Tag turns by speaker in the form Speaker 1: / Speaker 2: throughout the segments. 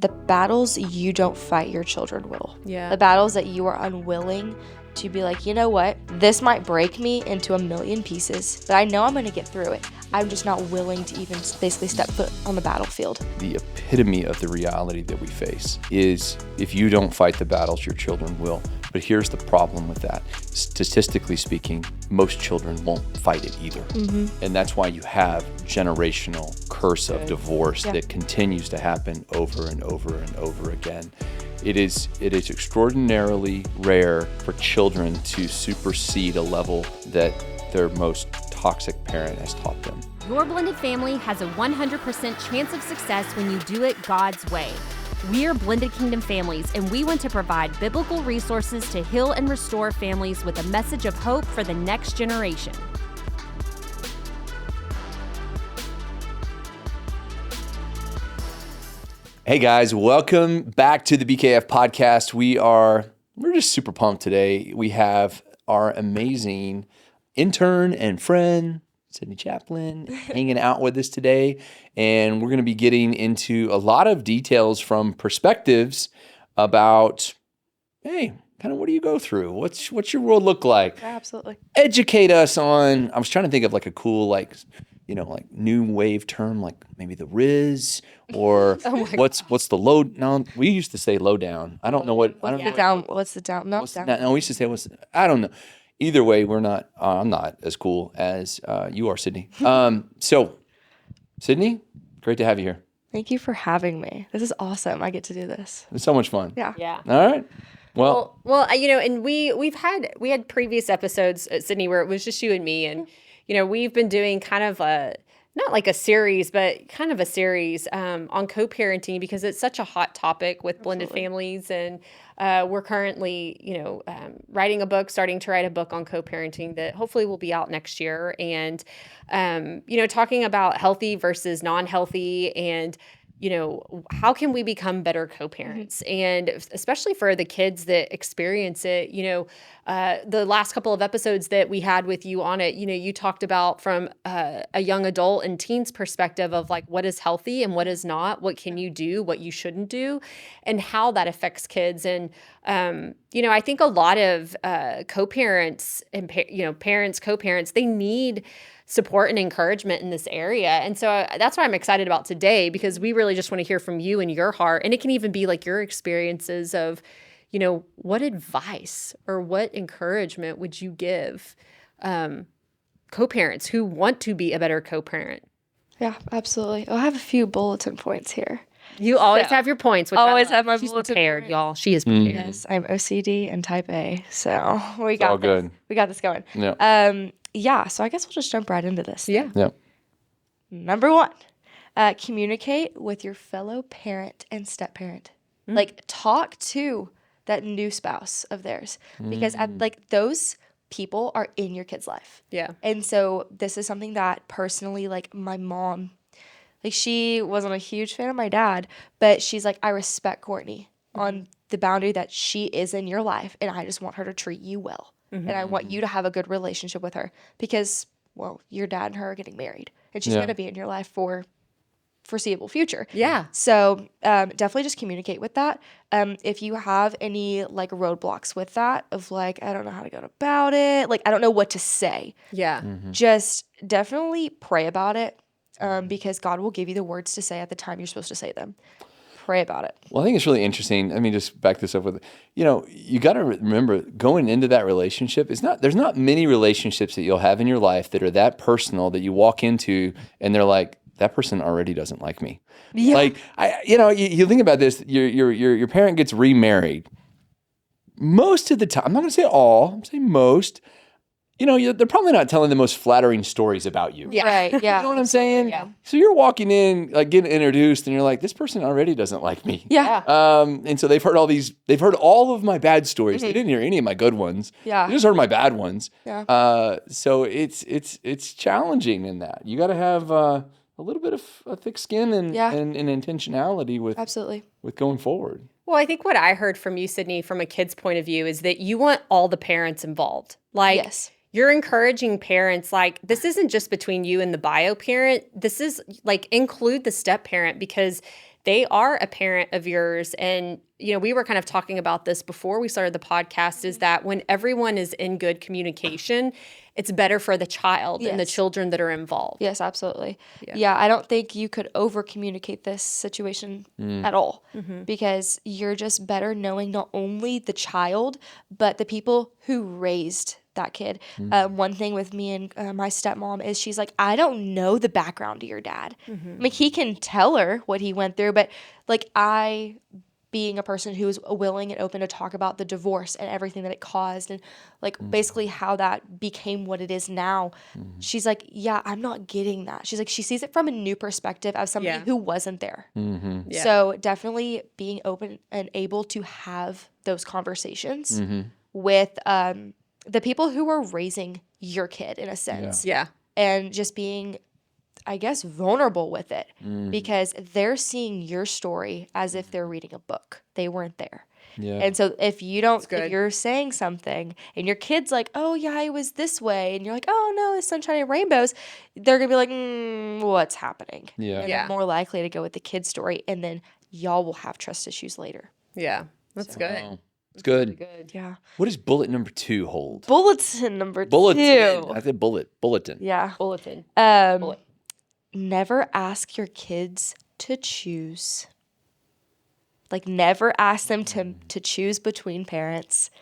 Speaker 1: the battles you don't fight, your children will.
Speaker 2: Yeah.
Speaker 1: The battles that you are unwilling to be like, you know what, this might break me into a million pieces, but I know I'm going to get through it. I'm just not willing to even basically step foot on the battlefield.
Speaker 3: The epitome of the reality that we face is if you don't fight the battles, your children will. But here's the problem with that. Statistically speaking, most children won't fight it either. And that's why you have generational curse of divorce that continues to happen over and over and over again. It is extraordinarily rare for children to supersede a level that their most toxic parent has taught them.
Speaker 4: Your blended family has a 100% chance of success when you do it God's way. We're Blended Kingdom Families, and we want to provide biblical resources to heal and restore families with a message of hope for the next generation.
Speaker 3: Hey guys, welcome back to the BKF Podcast. We're just super pumped today. We have our amazing intern and friend, Sidney Chaplin, hanging out with us today. And we're going to be getting into a lot of details from perspectives about, hey, kind of what do you go through? What's your world look like?
Speaker 1: Absolutely.
Speaker 3: Educate us on, I was trying to think of like a cool, like new wave term, like maybe the Riz or what's the low, no, we used to say low down. I don't know what, I don't know.
Speaker 1: What's the down? No, down.
Speaker 3: No, we used to say I don't know. Either way, I'm not as cool as you are, Sidney. So, Sidney, great to have you here.
Speaker 1: Thank you for having me. This is awesome. I get to do this.
Speaker 3: It's so much fun.
Speaker 1: Yeah.
Speaker 3: All right. Well,
Speaker 2: And we had previous episodes at Sydney where it was just you and me, and we've been doing kind of not like a series, but kind of a series on co-parenting because it's such a hot topic with blended families, and we're currently starting to write a book on co-parenting that hopefully will be out next year, and talking about healthy versus non-healthy, and how can we become better co-parents? And especially for the kids that experience it, the last couple of episodes that we had with you on it, you talked about from a young adult and teens perspective of like what is healthy and what is not, what can you do, what you shouldn't do, and how that affects kids. And, I think a lot of co-parents and, parents, co-parents, they need support and encouragement in this area. And so that's what I'm excited about today, because we really just want to hear from you and your heart. And it can even be like your experiences of, what advice or what encouragement would you give co-parents who want to be a better co-parent?
Speaker 1: Yeah, absolutely. I have a few bulletin points here.
Speaker 2: You always have your points.
Speaker 1: Always have my
Speaker 2: She's
Speaker 1: bulletin
Speaker 2: prepared,
Speaker 1: point.
Speaker 2: y'all. She is prepared.
Speaker 1: Yes, I'm OCD and type A. So we got
Speaker 3: all
Speaker 1: this.
Speaker 3: good.
Speaker 1: We got this going.
Speaker 3: Yeah.
Speaker 1: So I guess we'll just jump right into this.
Speaker 2: Yeah.
Speaker 1: Number one, communicate with your fellow parent and step parent. Like talk to that new spouse of theirs, because those people are in your kid's life.
Speaker 2: Yeah.
Speaker 1: And so this is something that personally, like my mom, like she wasn't a huge fan of my dad, but she's like, I respect Courtney on the boundary that she is in your life, and I just want her to treat you well. And I want you to have a good relationship with her because, well, your dad and her are getting married, and she's going to be in your life for foreseeable future.
Speaker 2: Yeah.
Speaker 1: So definitely just communicate with that. If you have any like roadblocks with that of like, I don't know how to go about it, like I don't know what to say.
Speaker 2: Yeah.
Speaker 1: Just definitely pray about it because God will give you the words to say at the time you're supposed to say them. Pray about it.
Speaker 3: Well, I think it's really interesting. Let me just back this up with, you got to remember going into that relationship, there's not many relationships that you'll have in your life that are that personal that you walk into and they're like, that person already doesn't like me. Yeah. Like, you think about this, your parent gets remarried. Most of the time, I'm not going to say all, I'm saying most, they're probably not telling the most flattering stories about you.
Speaker 1: Yeah. Right. Yeah.
Speaker 3: You know what I'm saying?
Speaker 1: Yeah.
Speaker 3: So you're walking in, like getting introduced, and you're like, this person already doesn't like me.
Speaker 1: Yeah.
Speaker 3: And so they've heard all of my bad stories. They didn't hear any of my good ones.
Speaker 1: Yeah.
Speaker 3: They just heard my bad ones.
Speaker 1: Yeah.
Speaker 3: So it's challenging in that. You got to have a little bit of a thick skin and intentionality with
Speaker 1: Absolutely.
Speaker 3: with going forward.
Speaker 2: Well, I think what I heard from you, Sidney, from a kid's point of view is that you want all the parents involved. Like,
Speaker 1: Yes.
Speaker 2: You're encouraging parents, like, this isn't just between you and the bio parent. This is, like, include the step parent, because they are a parent of yours. And, we were kind of talking about this before we started the podcast, is that when everyone is in good communication, it's better for the child and the children that are involved.
Speaker 1: Yes, absolutely. Yeah, I don't think you could over communicate this situation at all, because you're just better knowing not only the child, but the people who raised that kid. One thing with me and my stepmom is she's like, I don't know the background of your dad. Like, he can tell her what he went through, but like, being a person who is willing and open to talk about the divorce and everything that it caused and like basically how that became what it is now. She's like, yeah, I'm not getting that. She's like, she sees it from a new perspective as somebody who wasn't there.
Speaker 2: Yeah.
Speaker 1: So definitely being open and able to have those conversations with the people who are raising your kid in a sense.
Speaker 2: Yeah.
Speaker 1: And just being, I guess, vulnerable with it, because they're seeing your story as if they're reading a book. They weren't there.
Speaker 3: Yeah.
Speaker 1: And so if you're saying something and your kid's like, oh yeah, it was this way, and you're like, oh no, it's sunshine and rainbows, they're gonna be like, what's happening?
Speaker 3: Yeah.
Speaker 1: And they're more likely to go with the kid's story, and then y'all will have trust issues later.
Speaker 2: Yeah. That's good.
Speaker 3: Wow. It's good.
Speaker 2: Good.
Speaker 1: Yeah.
Speaker 3: What does bullet number 2 hold?
Speaker 1: Bulletin number 2.
Speaker 3: Bulletin. I said bulletin.
Speaker 1: Yeah.
Speaker 2: Bulletin.
Speaker 1: Never ask your kids to choose. Like, never ask them to choose between parents.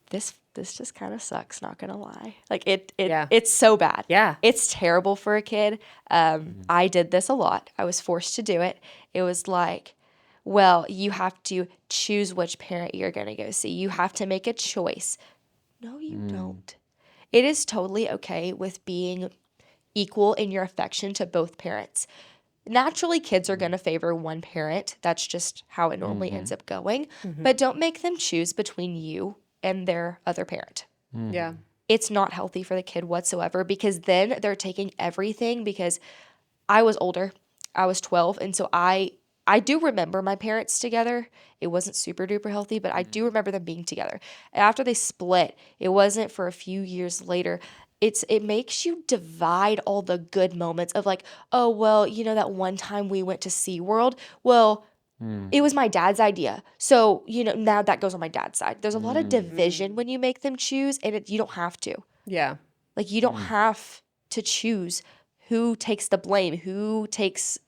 Speaker 1: This just kind of sucks, not gonna lie. Like, it's so bad.
Speaker 2: Yeah.
Speaker 1: It's terrible for a kid. I did this a lot. I was forced to do it. It was like, well, you have to choose which parent you're gonna go see. You have to make a choice. No, you don't. It is totally okay with being equal in your affection to both parents. Naturally, kids are going to favor one parent. That's just how it normally ends up going. But don't make them choose between you and their other parent.
Speaker 2: Yeah.
Speaker 1: It's not healthy for the kid whatsoever, because then they're taking everything. Because I was older. I was 12. And so I do remember my parents together. It wasn't super duper healthy, but I do remember them being together. And after they split, it wasn't for a few years later. It makes you divide all the good moments of like, oh, well, that one time we went to SeaWorld. Well, it was my dad's idea. So, now that goes on my dad's side. There's a lot of division when you make them choose, and you don't have to.
Speaker 2: Yeah.
Speaker 1: Like, you don't have to choose who takes the blame, who takes,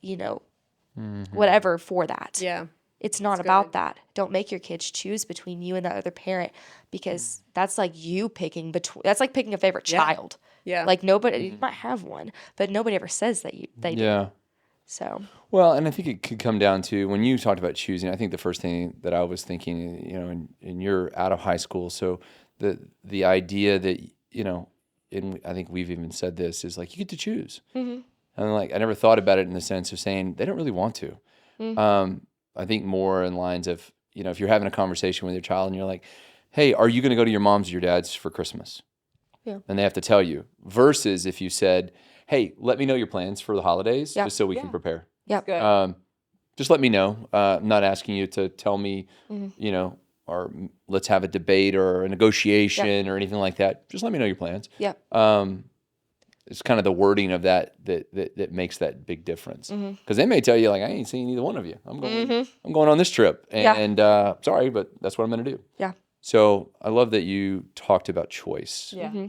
Speaker 1: whatever for that.
Speaker 2: Yeah.
Speaker 1: It's not about that. Don't make your kids choose between you and that other parent, because that's like you picking between. That's like picking a favorite child.
Speaker 2: Yeah.
Speaker 1: Like, nobody, you might have one, but nobody ever says that they do.
Speaker 3: Yeah.
Speaker 1: So.
Speaker 3: Well, and I think it could come down to, when you talked about choosing, I think the first thing that I was thinking, and you're out of high school, so the idea that, and I think we've even said this, is like, you get to choose. And like, I never thought about it in the sense of saying they don't really want to. I think more in lines of, if you're having a conversation with your child and you're like, hey, are you going to go to your mom's or your dad's for Christmas?
Speaker 1: Yeah.
Speaker 3: And they have to tell you. Versus if you said, hey, let me know your plans for the holidays just so we can prepare.
Speaker 1: Yep.
Speaker 2: Good.
Speaker 3: Just let me know. I'm not asking you to tell me, or let's have a debate or a negotiation or anything like that. Just let me know your plans.
Speaker 1: Yep.
Speaker 3: It's kind of the wording of that makes that big difference. Because they may tell you, like, I ain't seeing either one of you. I'm going on this trip. And sorry, but that's what I'm going to do.
Speaker 1: Yeah.
Speaker 3: So I love that you talked about choice.
Speaker 2: Yeah.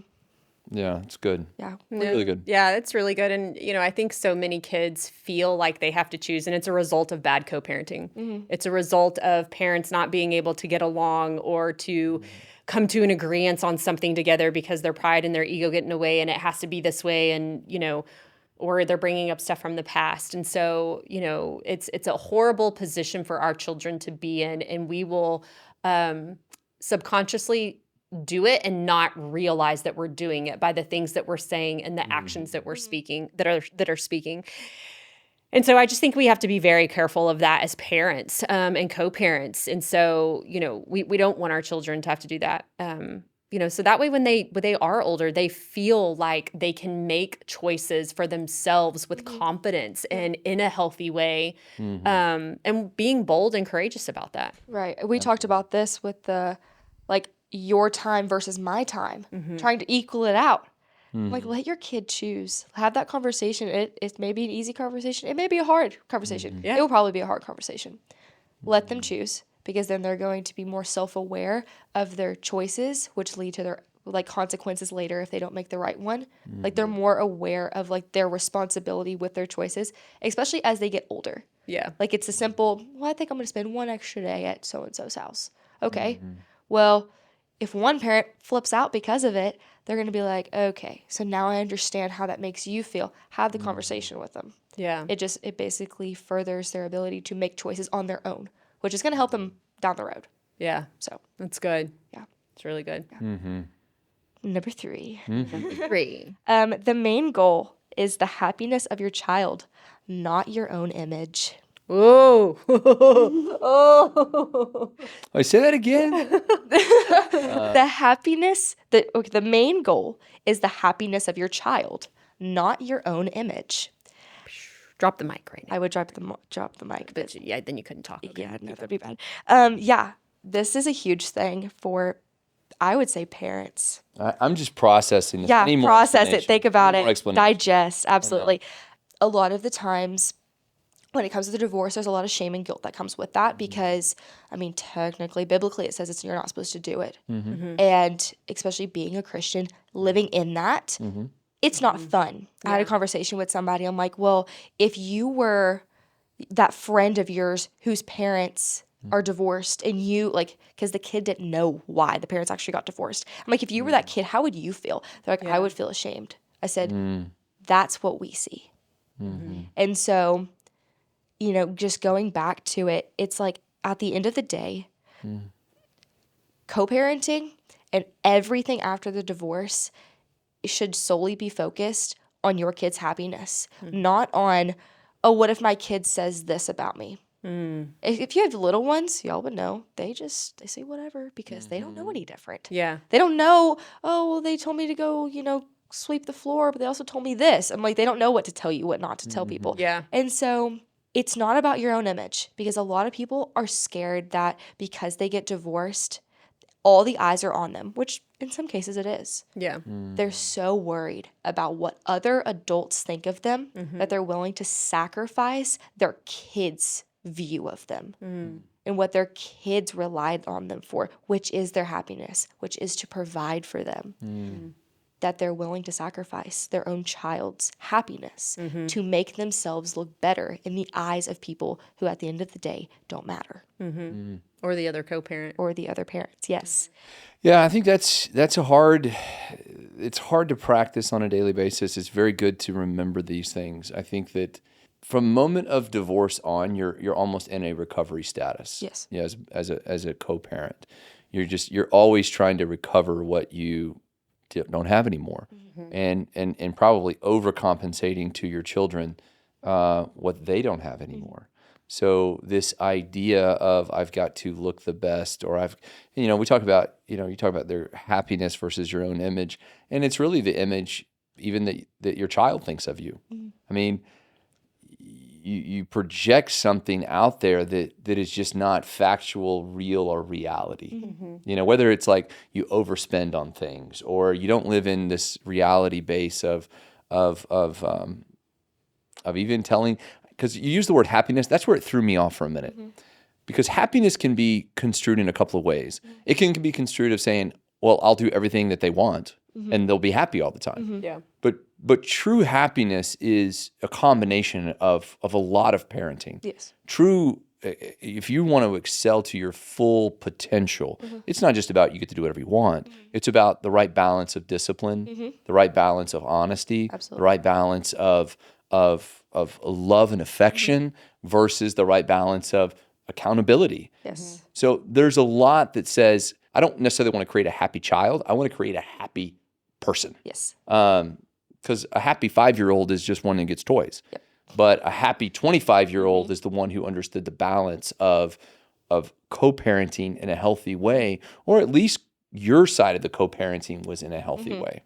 Speaker 3: Yeah, it's good.
Speaker 1: Yeah.
Speaker 3: Really good.
Speaker 2: Yeah, it's really good. And, I think so many kids feel like they have to choose, and it's a result of bad co-parenting. It's a result of parents not being able to get along or to come to an agreement on something together because their pride and their ego get in the way, and it has to be this way, and, or they're bringing up stuff from the past. And so, it's a horrible position for our children to be in, and we will subconsciously do it and not realize that we're doing it by the things that we're saying and the actions that we're speaking, that are speaking. And so I just think we have to be very careful of that as parents and co-parents. And so, we don't want our children to have to do that. So that way when they are older, they feel like they can make choices for themselves with confidence and in a healthy way, and being bold and courageous about that.
Speaker 1: Right. We talked about this with the, like, your time versus my time, trying to equal it out. Like, let your kid choose. Have that conversation. It may be an easy conversation. It may be a hard conversation.
Speaker 2: Yeah.
Speaker 1: It will probably be a hard conversation. Let them choose, because then they're going to be more self-aware of their choices, which lead to their like consequences later if they don't make the right one. Like, they're more aware of like their responsibility with their choices, especially as they get older.
Speaker 2: Yeah.
Speaker 1: Like, it's a simple, well, I think I'm going to spend one extra day at so-and-so's house. Okay. Well, if one parent flips out because of it, they're going to be like, okay, so now I understand how that makes you feel. Have the conversation with them.
Speaker 2: Yeah.
Speaker 1: It basically furthers their ability to make choices on their own, which is going to help them down the road.
Speaker 2: Yeah.
Speaker 1: So,
Speaker 2: That's good.
Speaker 1: yeah.
Speaker 2: It's really good.
Speaker 1: Number 3.
Speaker 2: 3.
Speaker 1: The main goal is the happiness of your child, not your own image.
Speaker 2: Oh.
Speaker 3: I say that again.
Speaker 1: The happiness, the main goal is the happiness of your child, not your own image.
Speaker 2: Drop the mic right now.
Speaker 1: I would drop the mic, but
Speaker 2: But yeah, then you couldn't talk. Okay.
Speaker 1: yeah, no, that'd be bad. Yeah, this is a huge thing for, I would say, parents.
Speaker 3: I'm just processing this.
Speaker 1: Yeah,
Speaker 3: I need more
Speaker 1: process it,
Speaker 3: explanation.
Speaker 1: think about
Speaker 3: I need more
Speaker 1: it,
Speaker 3: explanation.
Speaker 1: digest, absolutely. A lot of the times when it comes to the divorce, there's a lot of shame and guilt that comes with that because, I mean, technically, biblically, it says you're not supposed to do it. And especially being a Christian, living in that, it's not fun. I had a conversation with somebody. I'm like, well, if you were that friend of yours whose parents are divorced and you, like, because the kid didn't know why the parents actually got divorced. I'm like, if you were that kid, how would you feel? They're like, I would feel ashamed. I said, that's what we see. And so, you know, just going back to it, it's like at the end of the day, co-parenting and everything after the divorce should solely be focused on your kid's happiness, not on, oh, what if my kid says this about me? If you have little ones, y'all would know. They say whatever because they don't know any different.
Speaker 2: Yeah.
Speaker 1: They don't know, oh, well, they told me to go, you know, sweep the floor, but they also told me this. I'm like, they don't know what to tell you, what not to tell people.
Speaker 2: Yeah.
Speaker 1: And so it's not about your own image because a lot of people are scared that because they get divorced, all the eyes are on them, which in some cases it is.
Speaker 2: Yeah.
Speaker 1: They're so worried about what other adults think of them that they're willing to sacrifice their kids' view of them and what their kids relied on them for, which is their happiness, which is to provide for them. That they're willing to sacrifice their own child's happiness to make themselves look better in the eyes of people who at the end of the day don't matter.
Speaker 2: Or the other co-parent.
Speaker 1: Or the other parents, yes.
Speaker 3: Yeah, I think it's hard to practice on a daily basis. It's very good to remember these things. I think that from moment of divorce on, you're almost in a recovery status.
Speaker 1: Yes.
Speaker 3: Yeah, as a co-parent. You're always trying to recover what you don't have anymore, and probably overcompensating to your children what they don't have anymore. So this idea of I've got to look the best, or we talk about, you talk about their happiness versus your own image, and it's really the image even that your child thinks of you. I mean, you project something out there that is just not factual, real, or reality. Whether it's like you overspend on things, or you don't live in this reality base of even telling. Because you use the word happiness, that's where it threw me off for a minute. Because happiness can be construed in a couple of ways. It can be construed of saying, well, I'll do everything that they want, and they'll be happy all the time.
Speaker 2: Yeah.
Speaker 3: But true happiness is a combination of a lot of parenting.
Speaker 1: Yes.
Speaker 3: True, if you want to excel to your full potential, it's not just about you get to do whatever you want. It's about the right balance of discipline, the right balance of honesty,
Speaker 1: Absolutely.
Speaker 3: the right balance of love and affection versus the right balance of accountability.
Speaker 1: Yes.
Speaker 3: So there's a lot that says, I don't necessarily want to create a happy child. I want to create a happy person.
Speaker 1: Yes.
Speaker 3: Because a happy 5-year-old is just one that gets toys.
Speaker 1: Yep.
Speaker 3: But a happy 25-year-old is the one who understood the balance of co-parenting in a healthy way, or at least your side of the co-parenting was in a healthy way.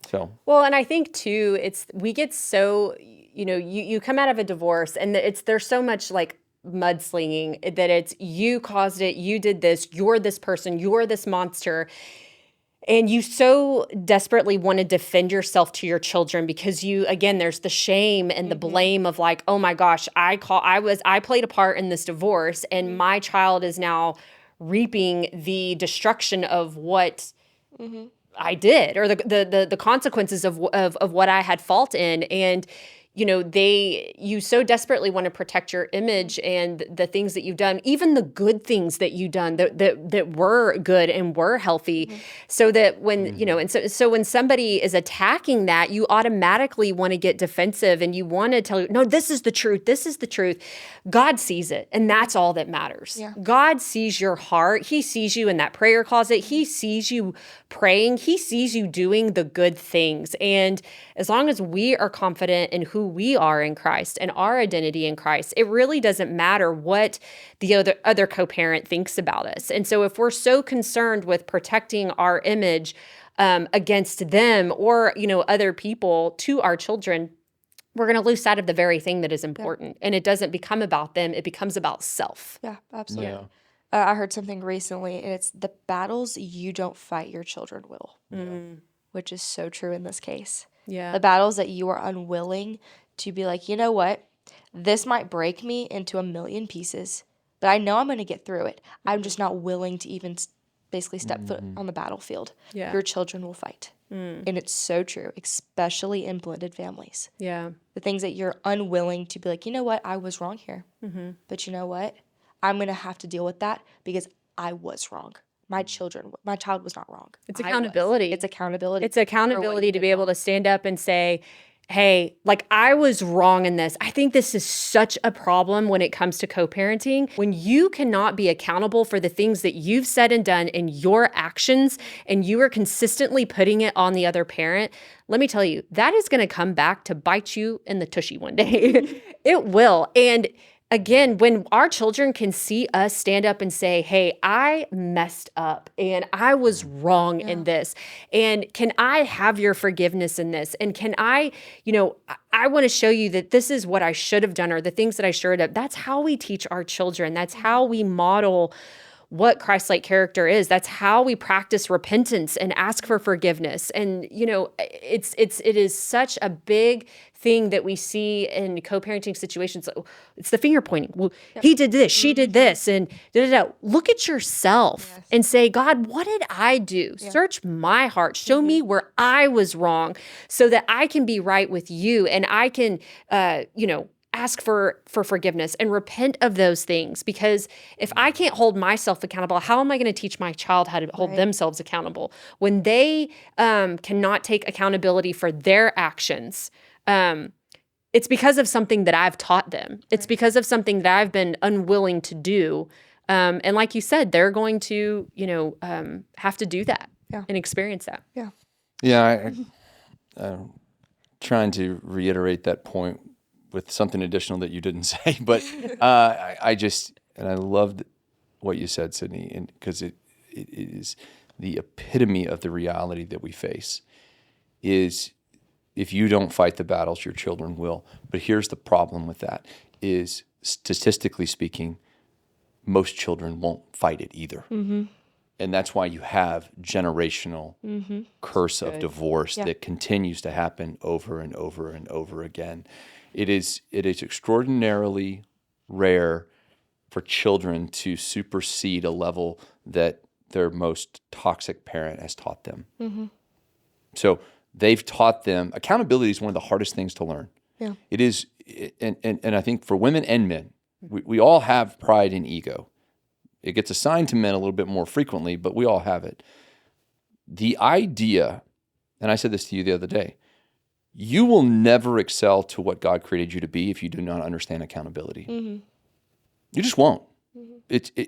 Speaker 3: So
Speaker 2: Well, and I think too, we get so, you come out of a divorce and there's so much like mudslinging that it's you caused it, you did this, you're this person, you're this monster. And you so desperately want to defend yourself to your children because again, there's the shame and the blame of like, oh my gosh, I played a part in this divorce and my child is now reaping the destruction of what I did, or the consequences of what I had fault in. And you so desperately want to protect your image and the things that you've done, even the good things that you've done that were good and were healthy, so that when, and so when somebody is attacking that, you automatically want to get defensive and you want to tell you, no, this is the truth. This is the truth. God sees it. And that's all that matters. Yeah. God sees your heart. He sees you in that prayer closet. He sees you praying. He sees you doing the good things. And as long as we are confident in who we are in Christ and our identity in Christ, it really doesn't matter what the other co-parent thinks about us. And so if we're so concerned with protecting our image against them or, other people to our children, we're going to lose sight of the very thing that is important. And it doesn't become about them. It becomes about self.
Speaker 1: Yeah, absolutely. Yeah. I heard something recently, and it's the battles you don't fight, your children will, which is so true in this case.
Speaker 2: Yeah.
Speaker 1: The battles that you are unwilling to be like, you know what, this might break me into a million pieces, but I know I'm going to get through it. I'm just not willing to even basically step foot on the battlefield. Yeah. Your children will fight. And it's so true, especially in blended families.
Speaker 2: Yeah.
Speaker 1: The things that you're unwilling to be like, you know what, I was wrong here. But you know what, I'm going to have to deal with that because I was wrong. My child was not wrong.
Speaker 2: It's accountability.
Speaker 1: It's accountability.
Speaker 2: It's accountability to be able to stand up and say, hey, like I was wrong in this. I think this is such a problem when it comes to co-parenting. When you cannot be accountable for the things that you've said and done in your actions, and you are consistently putting it on the other parent, let me tell you, that is going to come back to bite you in the tushy one day. It will. And again, when our children can see us stand up and say, hey, I messed up and I was wrong in this. And can I have your forgiveness in this? And can I want to show you that this is what I should have done or the things that I should have. That's how we teach our children. That's how we model what Christ-like character is. That's how we practice repentance and ask for forgiveness. And, it is such a big thing that we see in co-parenting situations. It's the finger pointing. Well, he did this, she did this, and da-da-da. Look at yourself and say, God, what did I do? Yeah. Search my heart. Show me where I was wrong so that I can be right with you and I can, ask for forgiveness and repent of those things. Because if I can't hold myself accountable, how am I going to teach my child how to hold themselves accountable? When they cannot take accountability for their actions, it's because of something that I've taught them. It's because of something that I've been unwilling to do. And like you said, they're going to, have to do that and experience that.
Speaker 1: Yeah.
Speaker 3: Yeah. I'm trying to reiterate that point with something additional that you didn't say, but I loved what you said, Sidney, and because it is the epitome of the reality that we face is if you don't fight the battles, your children will. But here's the problem with that is statistically speaking, most children won't fight it either. Mm-hmm. And that's why you have generational curse of divorce that continues to happen over and over and over again. It is extraordinarily rare for children to supersede a level that their most toxic parent has taught them. Mm-hmm. So they've taught them accountability is one of the hardest things to learn. Yeah. It is, and I think for women and men, we all have pride and ego. It gets assigned to men a little bit more frequently, but we all have it. The idea, and I said this to you the other day, you will never excel to what God created you to be if you do not understand accountability. Mm-hmm. You just won't. Mm-hmm.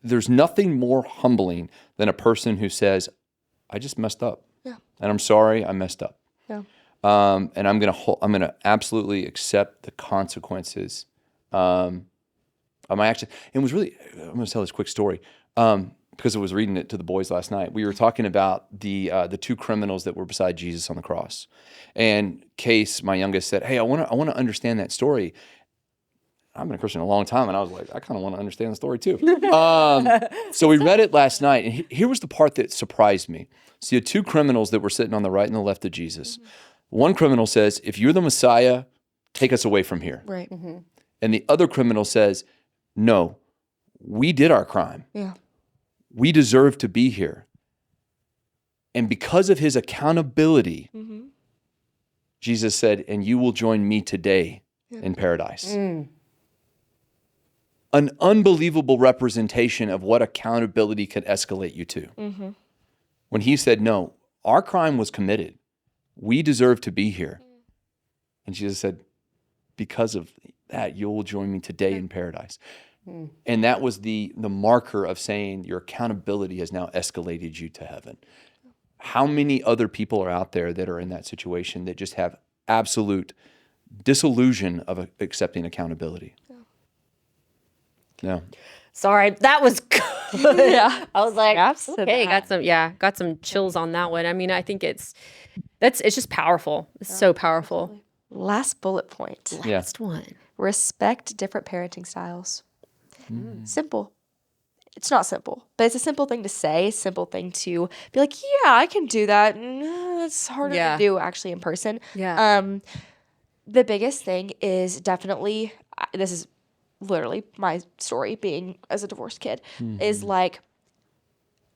Speaker 3: There's nothing more humbling than a person who says, I just messed up. Yeah. And I'm sorry I messed up. Yeah. And I'm gonna absolutely accept the consequences of my action. And it was really, I'm gonna tell this quick story. Because I was reading it to the boys last night. We were talking about the two criminals that were beside Jesus on the cross. And Case, my youngest, said, hey, I want to understand that story. I've been a Christian a long time, and I was like, I kind of want to understand the story too. So we read it last night, and here was the part that surprised me. So you had two criminals that were sitting on the right and the left of Jesus. One criminal says, if you're the Messiah, take us away from here.
Speaker 1: Right.
Speaker 3: And the other criminal says, no, we did our crime.
Speaker 1: Yeah.
Speaker 3: We deserve to be here. And because of his accountability, Jesus said, and you will join me today in paradise. An unbelievable representation of what accountability can escalate you to. When he said, no, our crime was committed. We deserve to be here. And Jesus said, because of that, you will join me today in paradise. And that was the marker of saying your accountability has now escalated you to heaven. How many other people are out there that are in that situation that just have absolute disillusion of accepting accountability? No.
Speaker 2: Sorry, that was good.
Speaker 1: Yeah.
Speaker 2: I was like,
Speaker 1: Absolutely.
Speaker 2: okay, got some chills on that one. I mean, I think it's just powerful. It's so powerful.
Speaker 1: Last bullet point.
Speaker 3: Yeah.
Speaker 2: Last one.
Speaker 1: Respect different parenting styles. Simple. It's not simple, but it's a simple thing to say, simple thing to be like, yeah, I can do that. It's harder
Speaker 2: Yeah.
Speaker 1: to do actually in person.
Speaker 2: Yeah.
Speaker 1: The biggest thing is definitely, this is literally my story being as a divorced kid, is like,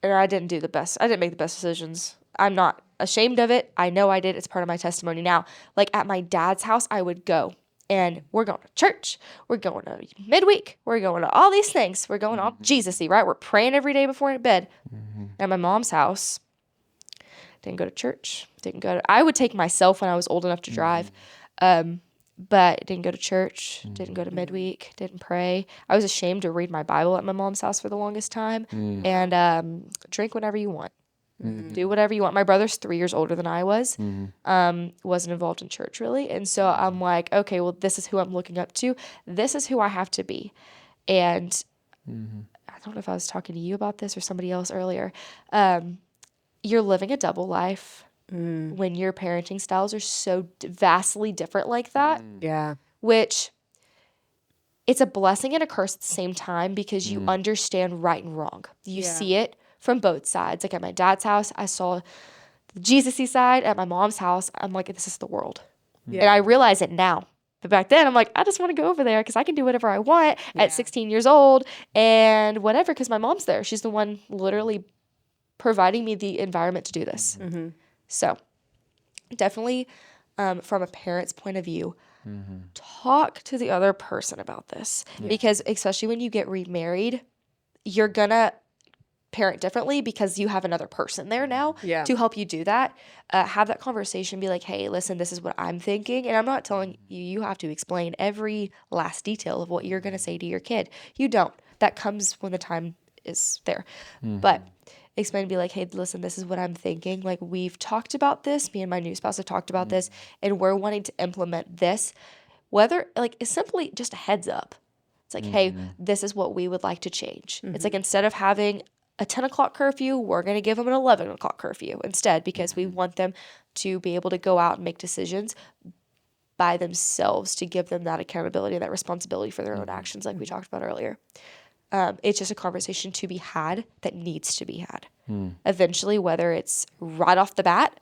Speaker 1: and I didn't make the best decisions. I'm not ashamed of it. I know I did. It's part of my testimony now. Like at my dad's house, I would go. And we're going to church. We're going to midweek. We're going to all these things. We're going all Jesus-y, right? We're praying every day before bed. At my mom's house, didn't go to church. I would take myself when I was old enough to drive, but didn't go to church. Didn't go to midweek. Didn't pray. I was ashamed to read my Bible at my mom's house for the longest time. And drink whenever you want. Do whatever you want. My brother's 3 years older than I was. Wasn't involved in church really. And so I'm like, okay, well, this is who I'm looking up to. This is who I have to be. And I don't know if I was talking to you about this or somebody else earlier. You're living a double life when your parenting styles are so vastly different like that.
Speaker 2: Yeah.
Speaker 1: Which it's a blessing and a curse at the same time because you understand right and wrong. You see it from both sides. Like at my dad's house, I saw the Jesus-y side. At my mom's house, I'm like, this is the world. And I realize it now. But back then, I'm like, I just want to go over there because I can do whatever I want at 16 years old and whatever because my mom's there. She's the one literally providing me the environment to do this. So definitely from a parent's point of view, talk to the other person about this because especially when you get remarried, you're going to parent differently because you have another person there now to help you do that. Have that conversation, be like, hey, listen, this is what I'm thinking. And I'm not telling you have to explain every last detail of what you're going to say to your kid. You don't. That comes when the time is there. But explain, be like, hey, listen, this is what I'm thinking. Like we've talked about this. Me and my new spouse have talked about this and we're wanting to implement this. Whether like it's simply just a heads up. It's like, hey, this is what we would like to change. It's like instead of having a 10 o'clock curfew, we're going to give them an 11 o'clock curfew instead because we want them to be able to go out and make decisions by themselves to give them that accountability and that responsibility for their own actions like we talked about earlier. It's just a conversation to be had that needs to be had. Eventually, whether it's right off the bat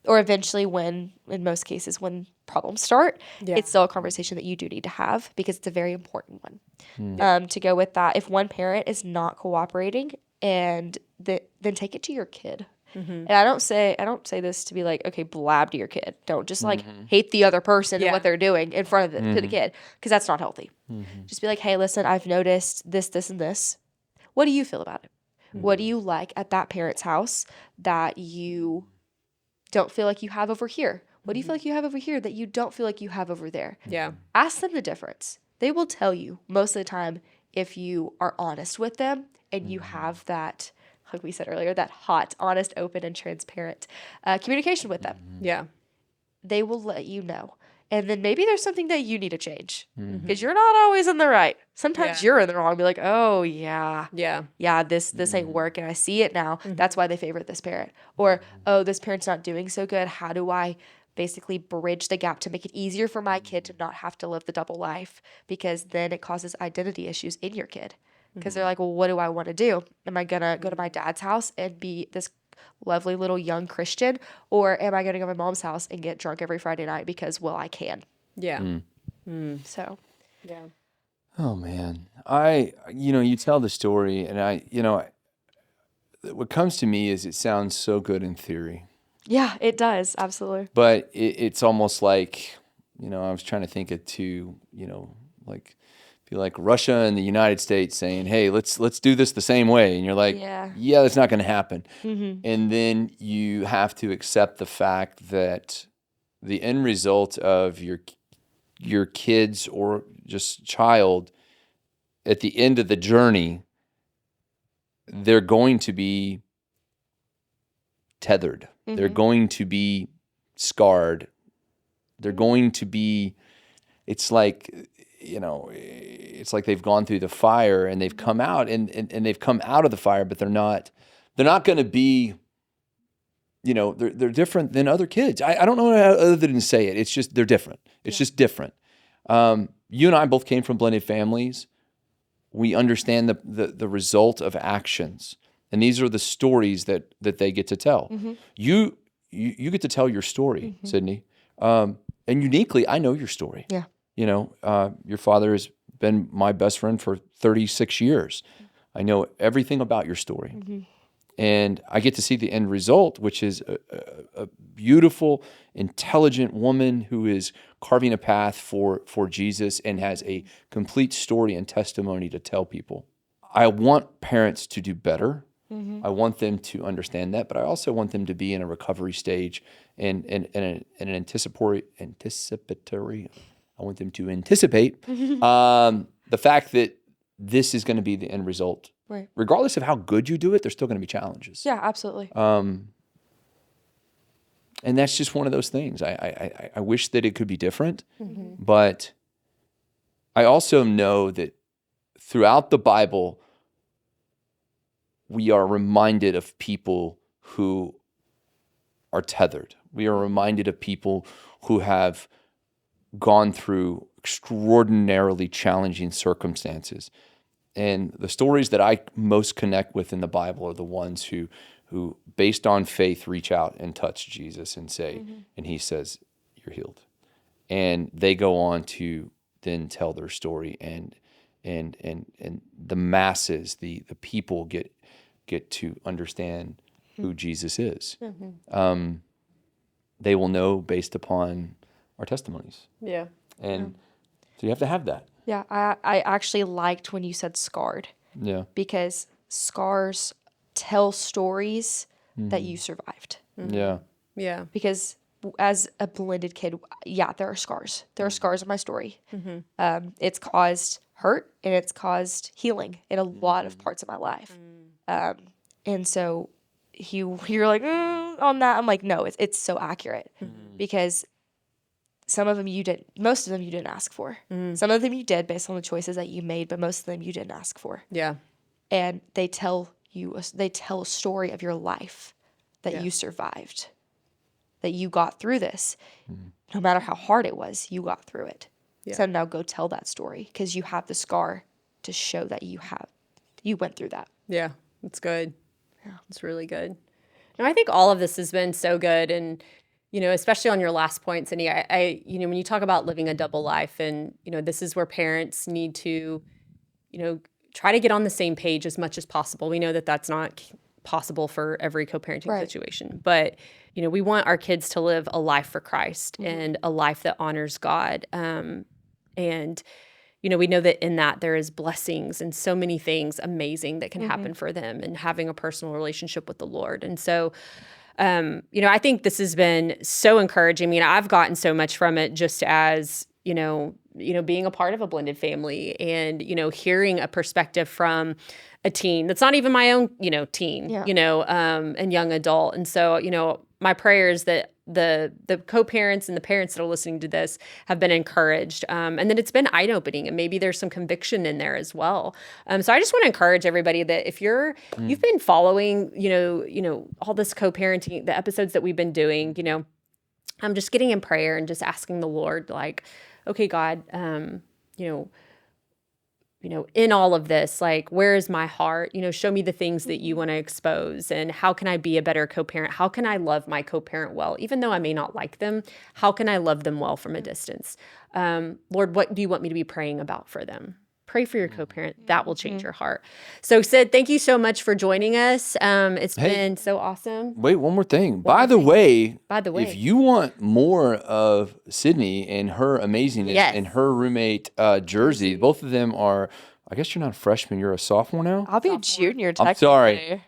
Speaker 1: or eventually when, in most cases, when problems start, it's still a conversation that you do need to have because it's a very important one. To go with that, if one parent is not cooperating, and then take it to your kid. And I don't say this to be like, okay, blab to your kid. Don't just like hate the other person and what they're doing in front of to the kid because that's not healthy. Just be like, hey, listen, I've noticed this, this, and this. What do you feel about it? What do you like at that parent's house that you don't feel like you have over here? What do you feel like you have over here that you don't feel like you have over there?
Speaker 2: Yeah.
Speaker 1: Ask them the difference. They will tell you most of the time if you are honest with them and you have that, like we said earlier, that hot, honest, open, and transparent communication with them.
Speaker 2: Yeah.
Speaker 1: They will let you know. And then maybe there's something that you need to change because you're not always in the right. Sometimes you're in the wrong. Be like, oh, yeah, this ain't working. I see it now. That's why they favorite this parent. Or, oh, this parent's not doing so good. How do I basically bridge the gap to make it easier for my kid to not have to live the double life, because then it causes identity issues in your kid. Because they're like, well, what do I want to do? Am I going to go to my dad's house and be this lovely little young Christian? Or am I going to go to my mom's house and get drunk every Friday night because, well, I can?
Speaker 2: Yeah.
Speaker 1: So,
Speaker 2: Yeah.
Speaker 3: Oh man, you tell the story, and what comes to me is it sounds so good in theory,
Speaker 1: yeah, it does. Absolutely.
Speaker 3: but it's almost like, I was trying to think it to, like, feel like Russia and the United States saying, hey, let's do this the same way. And you're like,
Speaker 1: Yeah.
Speaker 3: that's not going to happen. And then you have to accept the fact that the end result of your kids or just child at the end of the journey, they're going to be tethered. They're going to be scarred. They're going to be, it's like they've gone through the fire and they've come out and they've come out of the fire, but they're not going to be, they're different than other kids. I don't know how other than to say it. It's just, they're different. It's just different. You and I both came from blended families. We understand the result of actions. And these are the stories that they get to tell. You get to tell your story, Sidney. And uniquely, I know your story.
Speaker 1: Yeah.
Speaker 3: Your father has been my best friend for 36 years. I know everything about your story. And I get to see the end result, which is a beautiful, intelligent woman who is carving a path for Jesus and has a complete story and testimony to tell people. I want parents to do better. I want them to understand that, but I also want them to be in a recovery stage and an anticipatory. I want them to anticipate the fact that this is going to be the end result.
Speaker 1: Right.
Speaker 3: Regardless of how good you do it, there's still going to be challenges.
Speaker 1: Yeah, absolutely.
Speaker 3: And that's just one of those things. I wish that it could be different, but I also know that throughout the Bible, we are reminded of people who are tethered. We are reminded of people who have gone through extraordinarily challenging circumstances. And the stories that I most connect with in the Bible are the ones who based on faith, reach out and touch Jesus and say, and he says, you're healed. And they go on to then tell their story, and the masses, the people get to understand who Jesus is. They will know based upon our testimonies.
Speaker 2: Yeah.
Speaker 3: And so you have to have that.
Speaker 1: Yeah, I actually liked when you said scarred.
Speaker 3: Yeah.
Speaker 1: Because scars tell stories that you survived.
Speaker 3: Yeah.
Speaker 2: Yeah.
Speaker 1: Because as a blended kid, yeah, there are scars. There are scars in my story. It's caused hurt and it's caused healing in a lot of parts of my life. And so you're like, on that. I'm like, no, it's so accurate because some of them most of them you didn't ask for. Some of them you did based on the choices that you made, but most of them you didn't ask for.
Speaker 2: Yeah.
Speaker 1: And they tell a story of your life that you survived, that you got through this. No matter how hard it was, you got through it.
Speaker 2: Yeah.
Speaker 1: So now go tell that story because you have the scar to show that you went through that.
Speaker 2: Yeah. It's good. Yeah. It's really good. No, I think all of this has been so good. And, especially on your last point, Cindy, I when you talk about living a double life and, this is where parents need to, try to get on the same page as much as possible. We know that that's not possible for every co-parenting situation, but, we want our kids to live a life for Christ and a life that honors God. And, we know that in that there is blessings and so many things amazing that can happen for them and having a personal relationship with the Lord. And so, I think this has been so encouraging. I mean, I've gotten so much from it just as, being a part of a blended family and, hearing a perspective from a teen that's not even my own, teen, and young adult. And so, my prayer is that the co-parents and the parents that are listening to this have been encouraged, and that it's been eye-opening, and maybe there's some conviction in there as well. So I just want to encourage everybody that if you've been following, all this co-parenting, the episodes that we've been doing, I'm just getting in prayer and just asking the Lord, like, okay, God, in all of this, like, where is my heart? Show me the things that you want to expose, and how can I be a better co-parent? How can I love my co-parent well, even though I may not like them? How can I love them well from a distance? Lord, what do you want me to be praying about for them? Pray for your co-parent. That will change your heart. So, Sid, thank you so much for joining us. It's been so awesome.
Speaker 3: Wait, one more thing. By the way, if you want more of Sidney and her amazingness and her roommate, Jersey, both of them are, I guess you're not a freshman, you're a sophomore now?
Speaker 1: I'll be a junior technically.
Speaker 3: I'm sorry.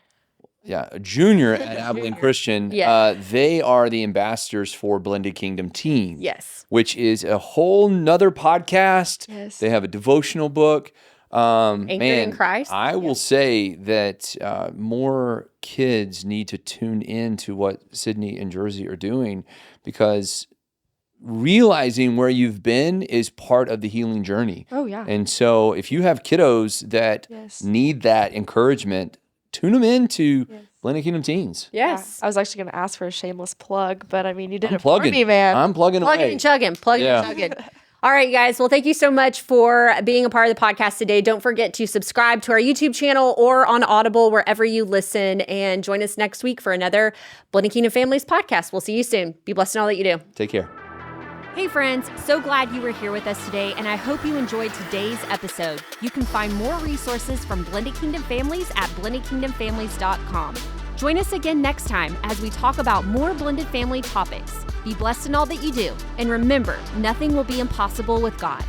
Speaker 3: Yeah, a junior at Abilene Christian. They are the ambassadors for Blended Kingdom Teens.
Speaker 2: Yes.
Speaker 3: Which is a whole nother podcast.
Speaker 1: Yes.
Speaker 3: They have a devotional book.
Speaker 2: Anchored in Christ.
Speaker 3: I will say that more kids need to tune in to what Sidney and Jersey are doing, because realizing where you've been is part of the healing journey.
Speaker 1: Oh, yeah.
Speaker 3: And so if you have kiddos that need that encouragement, tune them into Blended Kingdom Teens.
Speaker 2: Yes.
Speaker 1: Yeah. I was actually going to ask for a shameless plug, but I mean, you did it for me, man.
Speaker 3: I'm plugging away.
Speaker 2: Plugging and chugging. Plugging and chugging. All right, guys. Well, thank you so much for being a part of the podcast today. Don't forget to subscribe to our YouTube channel or on Audible, wherever you listen, and join us next week for another Blended Kingdom Families podcast. We'll see you soon. Be blessed in all that you do.
Speaker 3: Take care.
Speaker 4: Hey friends, so glad you were here with us today, and I hope you enjoyed today's episode. You can find more resources from Blended Kingdom Families at blendedkingdomfamilies.com. Join us again next time as we talk about more blended family topics. Be blessed in all that you do, and remember, nothing will be impossible with God.